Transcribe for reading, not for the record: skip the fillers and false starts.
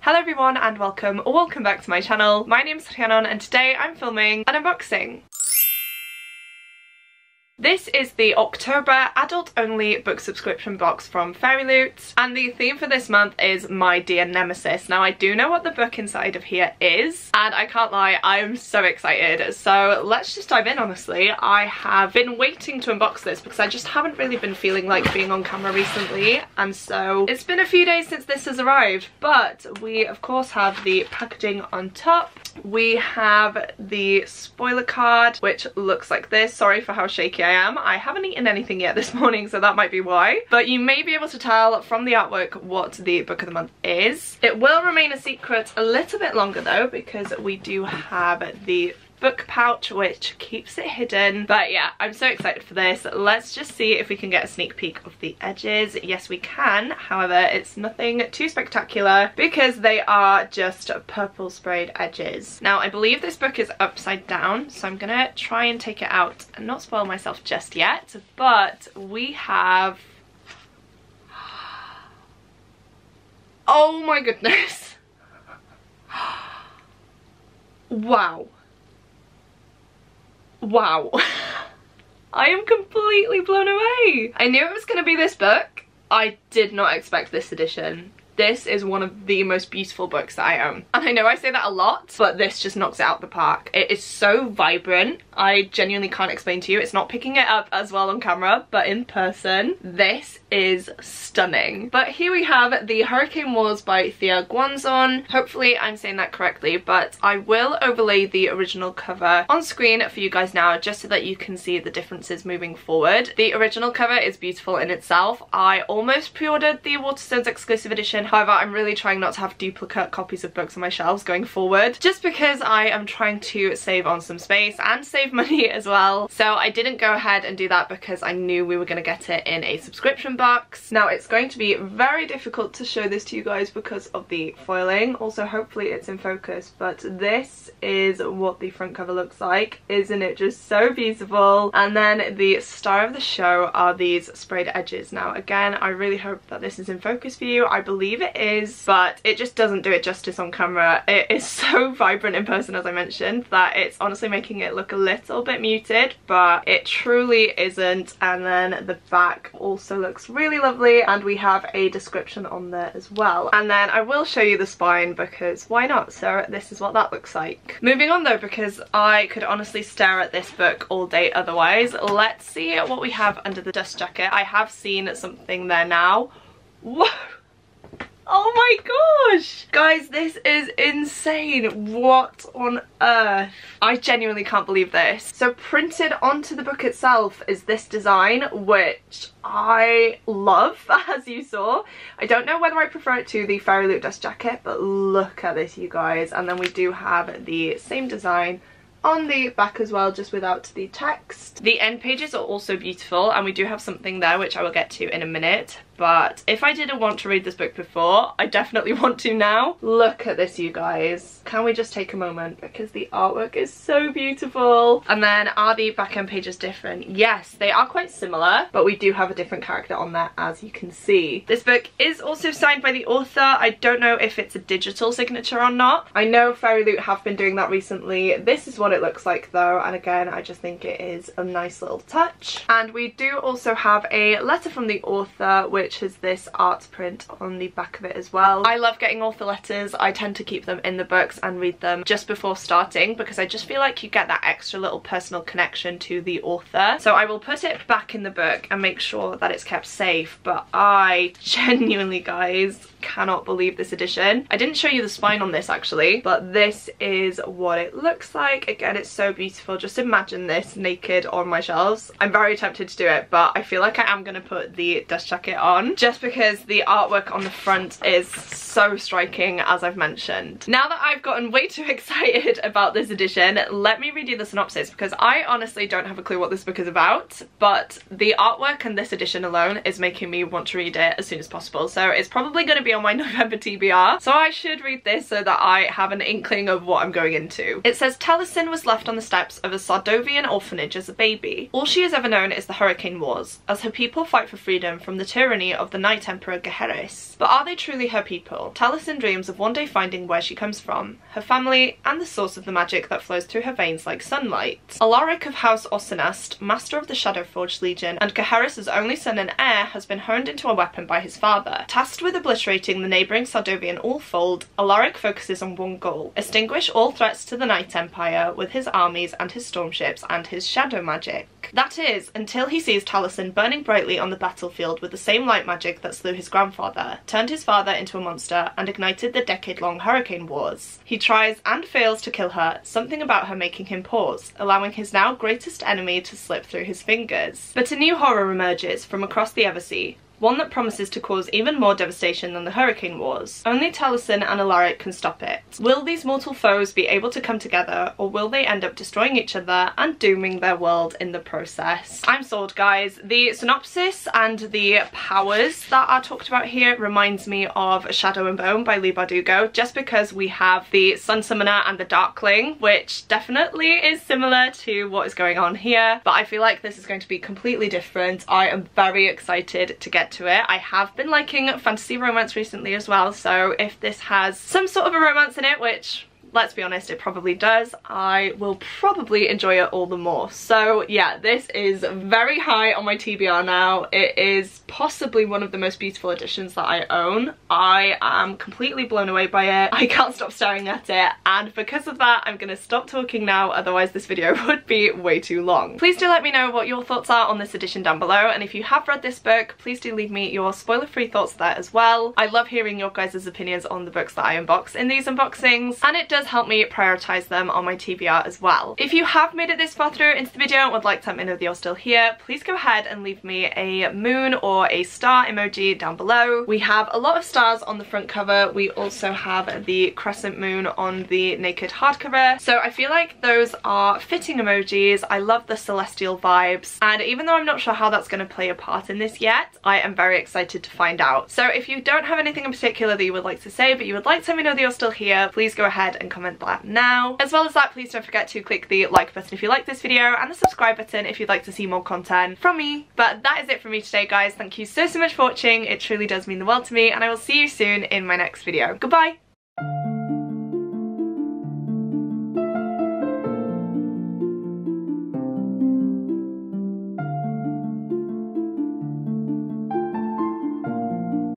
Hello everyone and welcome or welcome back to my channel. My name's Rhiannon and today I'm filming an unboxing. This is the October adult-only book subscription box from Fairyloot, and the theme for this month is My Dear Nemesis. Now, I do know what the book inside of here is, and I can't lie, I am so excited. So let's just dive in, honestly. I have been waiting to unbox this because I just haven't really been feeling like being on camera recently, and so it's been a few days since this has arrived. But we, of course, have the packaging on top. We have the spoiler card, which looks like this. Sorry for how shaky I am. I haven't eaten anything yet this morning, so that might be why. But you may be able to tell from the artwork what the book of the month is. It will remain a secret a little bit longer though, because we do have the book pouch which keeps it hidden. But yeah, I'm so excited for this. Let's just see if we can get a sneak peek of the edges. Yes, we can. However, it's nothing too spectacular because they are just purple sprayed edges. Now, I believe this book is upside down, so I'm gonna try and take it out and not spoil myself just yet. But we have... oh my goodness. Wow. Wow. I am completely blown away. I knew it was going to be this book. I did not expect this edition. This is one of the most beautiful books that I own. And I know I say that a lot, but this just knocks it out the park. It is so vibrant. I genuinely can't explain to you. It's not picking it up as well on camera, but in person, this is stunning. But here we have the Hurricane Wars by Thea Guanzon. Hopefully I'm saying that correctly, but I will overlay the original cover on screen for you guys now, just so that you can see the differences moving forward. The original cover is beautiful in itself. I almost pre-ordered the Waterstones exclusive edition. However, I'm really trying not to have duplicate copies of books on my shelves going forward, just because I am trying to save on some space and save money as well. So I didn't go ahead and do that because I knew we were going to get it in a subscription box. Now, it's going to be very difficult to show this to you guys because of the foiling. Also, hopefully it's in focus, but this is what the front cover looks like. Isn't it just so beautiful? And then the star of the show are these sprayed edges. Now, again, I really hope that this is in focus for you. I believe it is, but it just doesn't do it justice on camera. It is so vibrant in person, as I mentioned, that it's honestly making it look a little bit muted, but it truly isn't. And then the back also looks really lovely, and we have a description on there as well. And then I will show you the spine because why not? So this is what that looks like. Moving on though, because I could honestly stare at this book all day otherwise, let's see what we have under the dust jacket. I have seen something there now. Whoa! Oh my gosh! Guys, this is insane. What on earth? I genuinely can't believe this. So printed onto the book itself is this design, which I love, as you saw. I don't know whether I prefer it to the Fairyloot dust jacket, but look at this, you guys. And then we do have the same design on the back as well, just without the text. The end pages are also beautiful, and we do have something there which I will get to in a minute. But if I didn't want to read this book before, I definitely want to now. Look at this, you guys. Can we just take a moment, because the artwork is so beautiful. And then are the back end pages different? Yes, they are quite similar, but we do have a different character on there, as you can see. This book is also signed by the author. I don't know if it's a digital signature or not. I know Fairyloot have been doing that recently. This is what it looks like though, and again, I just think it is a nice little touch. And we do also have a letter from the author, which is this art print on the back of it as well. I love getting author letters. I tend to keep them in the books and read them just before starting, because I just feel like you get that extra little personal connection to the author. So I will put it back in the book and make sure that it's kept safe. But I genuinely, guys, cannot believe this edition. I didn't show you the spine on this actually, but this is what it looks like. Again, it's so beautiful. Just imagine this naked on my shelves. I'm very tempted to do it, but I feel like I am going to put the dust jacket on just because the artwork on the front is so striking, as I've mentioned. Now that I've gotten way too excited about this edition, let me read you the synopsis, because I honestly don't have a clue what this book is about, but the artwork and this edition alone is making me want to read it as soon as possible. So it's probably going to be on my November TBR, so I should read this so that I have an inkling of what I'm going into. It says, Taliesin was left on the steps of a Sardovian orphanage as a baby. All she has ever known is the Hurricane Wars, as her people fight for freedom from the tyranny army of the Night Emperor Gaheris. But are they truly her people? Taliesin dreams of one day finding where she comes from, her family, and the source of the magic that flows through her veins like sunlight. Alaric of House Osinast, master of the Shadowforged Legion, and Gaheris' only son and heir, has been honed into a weapon by his father. Tasked with obliterating the neighbouring Sardovian Allfold, Alaric focuses on one goal: extinguish all threats to the Night Empire with his armies and his stormships and his shadow magic. That is, until he sees Taliesin burning brightly on the battlefield with the same light magic that slew his grandfather, turned his father into a monster, and ignited the decade-long Hurricane Wars. He tries and fails to kill her, something about her making him pause, allowing his now greatest enemy to slip through his fingers. But a new horror emerges from across the Eversea, one that promises to cause even more devastation than the Hurricane Wars. Only Taliesin and Alaric can stop it. Will these mortal foes be able to come together, or will they end up destroying each other and dooming their world in the process? I'm sold, guys. The synopsis and the powers that are talked about here reminds me of Shadow and Bone by Leigh Bardugo, just because we have the Sun Summoner and the Darkling, which definitely is similar to what is going on here, but I feel like this is going to be completely different. I am very excited to get to it. I have been liking fantasy romance recently as well, so if this has some sort of a romance in it, which, let's be honest, it probably does, I will probably enjoy it all the more. So yeah, this is very high on my TBR now. It is possibly one of the most beautiful editions that I own. I am completely blown away by it. I can't stop staring at it, and because of that I'm gonna stop talking now, otherwise this video would be way too long. Please do let me know what your thoughts are on this edition down below, and if you have read this book, please do leave me your spoiler-free thoughts there as well. I love hearing your guys' opinions on the books that I unbox in these unboxings, and it does help me prioritize them on my TBR as well. If you have made it this far through into the video and would like to let me know that you're still here, please go ahead and leave me a moon or a star emoji down below. We have a lot of stars on the front cover. We also have the crescent moon on the naked hardcover, so I feel like those are fitting emojis. I love the celestial vibes, and even though I'm not sure how that's going to play a part in this yet, I am very excited to find out. So if you don't have anything in particular that you would like to say, but you would like to let me know that you're still here, please go ahead and comment that now. As well as that, please don't forget to click the like button if you like this video, and the subscribe button if you'd like to see more content from me. But that is it for me today, guys. Thank you so much for watching. It truly does mean the world to me, and I will see you soon in my next video. Goodbye!